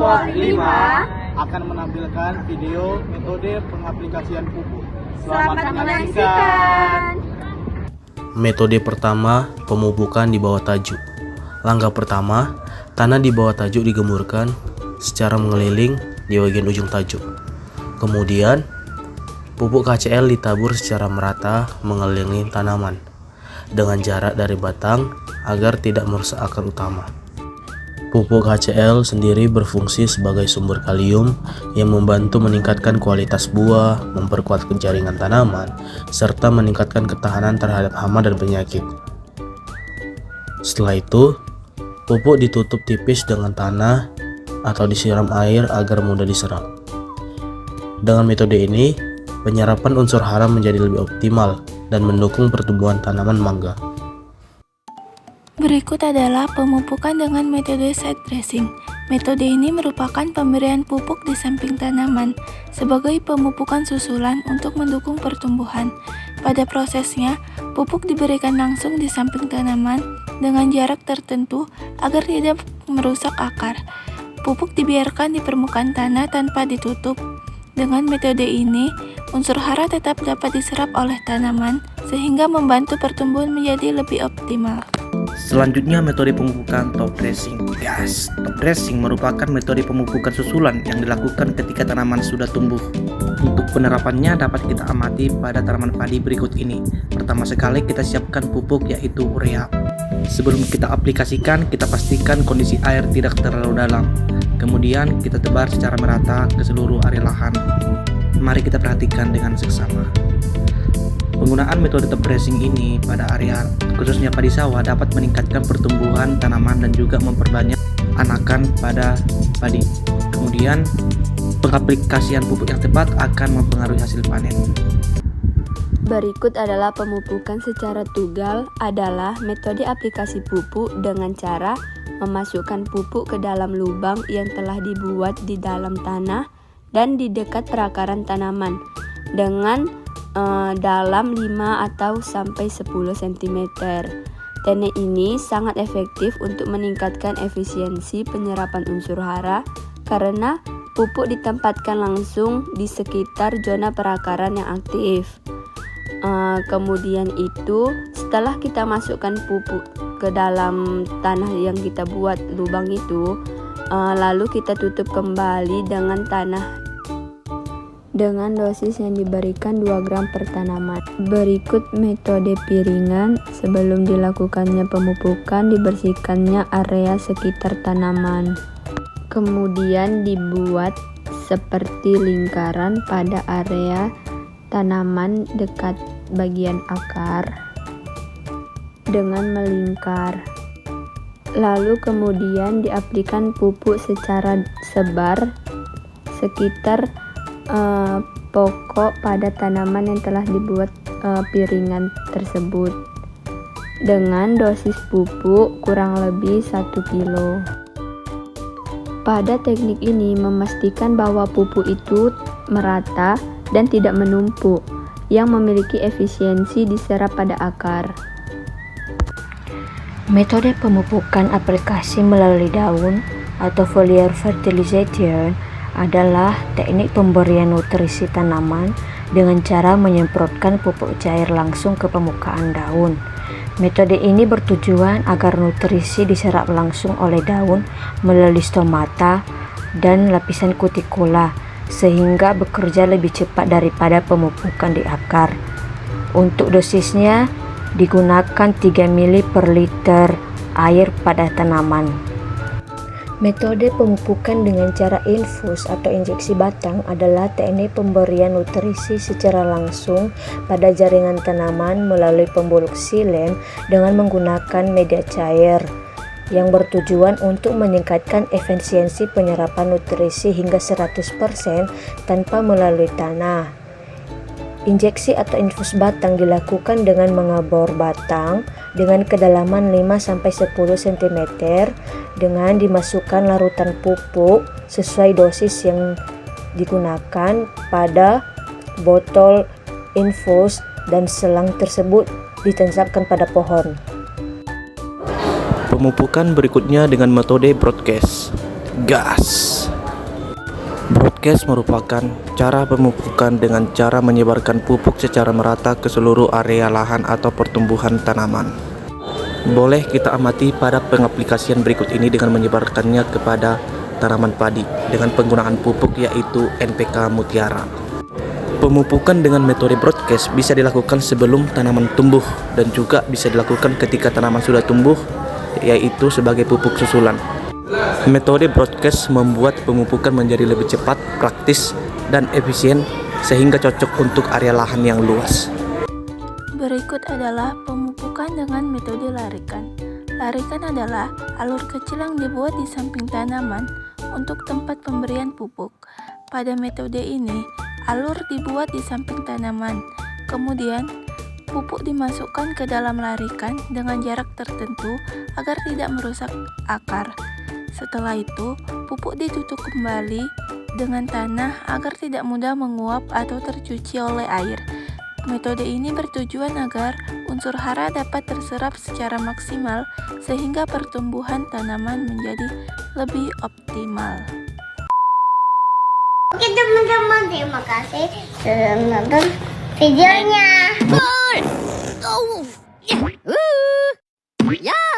Kelompok 5 akan menampilkan video metode pengaplikasian pupuk. Selamat menyaksikan. Metode pertama, pemupukan di bawah tajuk. Langkah pertama, tanah di bawah tajuk digemburkan secara mengeliling di bagian ujung tajuk. Kemudian, pupuk KCl ditabur secara merata mengelilingi tanaman dengan jarak dari batang agar tidak merusak akar utama. Pupuk HCl sendiri berfungsi sebagai sumber kalium yang membantu meningkatkan kualitas buah, memperkuat jaringan tanaman, serta meningkatkan ketahanan terhadap hama dan penyakit. Setelah itu, pupuk ditutup tipis dengan tanah atau disiram air agar mudah diserap. Dengan metode ini, penyerapan unsur hara menjadi lebih optimal dan mendukung pertumbuhan tanaman mangga. Berikut adalah pemupukan dengan metode side dressing. Metode ini merupakan pemberian pupuk di samping tanaman sebagai pemupukan susulan untuk mendukung pertumbuhan. Pada prosesnya, pupuk diberikan langsung di samping tanaman dengan jarak tertentu agar tidak merusak akar. Pupuk dibiarkan di permukaan tanah tanpa ditutup. Dengan metode ini, unsur hara tetap dapat diserap oleh tanaman sehingga membantu pertumbuhan menjadi lebih optimal. Selanjutnya metode pemupukan top dressing gas. Top dressing merupakan metode pemupukan susulan yang dilakukan ketika tanaman sudah tumbuh. Untuk penerapannya dapat kita amati pada tanaman padi berikut ini. Pertama sekali kita siapkan pupuk yaitu urea. Sebelum kita aplikasikan, kita pastikan kondisi air tidak terlalu dalam. Kemudian kita tebar secara merata ke seluruh area lahan. Mari kita perhatikan dengan seksama. Penggunaan metode top dressing ini pada area khususnya padi sawah dapat meningkatkan pertumbuhan tanaman dan juga memperbanyak anakan pada padi. Kemudian, pengaplikasian pupuk yang tepat akan mempengaruhi hasil panen. Berikut adalah pemupukan secara tunggal adalah metode aplikasi pupuk dengan cara memasukkan pupuk ke dalam lubang yang telah dibuat di dalam tanah dan di dekat perakaran tanaman dengan dalam 5 atau sampai 10 cm. Teknik ini sangat efektif untuk meningkatkan efisiensi penyerapan unsur hara karena pupuk ditempatkan langsung di sekitar zona perakaran yang aktif. Kemudian itu, setelah kita masukkan pupuk ke dalam tanah yang kita buat lubang itu, lalu kita tutup kembali dengan tanah dengan dosis yang diberikan 2 gram per tanaman. Berikut metode piringan. Sebelum dilakukannya pemupukan, dibersihkannya area sekitar tanaman. Kemudian dibuat seperti lingkaran pada area tanaman dekat bagian akar dengan melingkar. Lalu kemudian diaplikasikan pupuk secara sebar sekitar pokok pada tanaman yang telah dibuat piringan tersebut dengan dosis pupuk kurang lebih 1 kilo. Pada teknik ini memastikan bahwa pupuk itu merata dan tidak menumpuk yang memiliki efisiensi diserap pada akar. Metode pemupukan aplikasi melalui daun atau foliar fertilization adalah teknik pemberian nutrisi tanaman dengan cara menyemprotkan pupuk cair langsung ke permukaan daun. Metode ini bertujuan agar nutrisi diserap langsung oleh daun melalui stomata dan lapisan kutikula sehingga bekerja lebih cepat daripada pemupukan di akar. Untuk dosisnya digunakan 3 ml per liter air pada tanaman. Metode pemupukan dengan cara infus atau injeksi batang adalah teknik pemberian nutrisi secara langsung pada jaringan tanaman melalui pembuluh xilem dengan menggunakan media cair yang bertujuan untuk meningkatkan efisiensi penyerapan nutrisi hingga 100% tanpa melalui tanah. Injeksi atau infus batang dilakukan dengan mengabor batang dengan kedalaman 5-10 cm dengan dimasukkan larutan pupuk sesuai dosis yang digunakan pada botol infus dan selang tersebut ditancapkan pada pohon. Pemupukan berikutnya dengan metode broadcast gas. broadcast merupakan cara pemupukan dengan cara menyebarkan pupuk secara merata ke seluruh area lahan atau pertumbuhan tanaman. Boleh kita amati pada pengaplikasian berikut ini dengan menyebarkannya kepada tanaman padi dengan penggunaan pupuk yaitu NPK Mutiara. Pemupukan dengan metode broadcast bisa dilakukan sebelum tanaman tumbuh dan juga bisa dilakukan ketika tanaman sudah tumbuh, yaitu sebagai pupuk susulan. Metode broadcast membuat pemupukan menjadi lebih cepat, praktis, dan efisien sehingga cocok untuk area lahan yang luas. Berikut adalah pemupukan dengan metode larikan. Larikan adalah alur kecil yang dibuat di samping tanaman untuk tempat pemberian pupuk. Pada metode ini, alur dibuat di samping tanaman. Kemudian, pupuk dimasukkan ke dalam larikan dengan jarak tertentu agar tidak merusak akar. Setelah itu, pupuk ditutup kembali dengan tanah agar tidak mudah menguap atau tercuci oleh air. Metode ini bertujuan agar unsur hara dapat terserap secara maksimal sehingga pertumbuhan tanaman menjadi lebih optimal. Oke teman-teman, terima kasih sudah menonton videonya. Ya.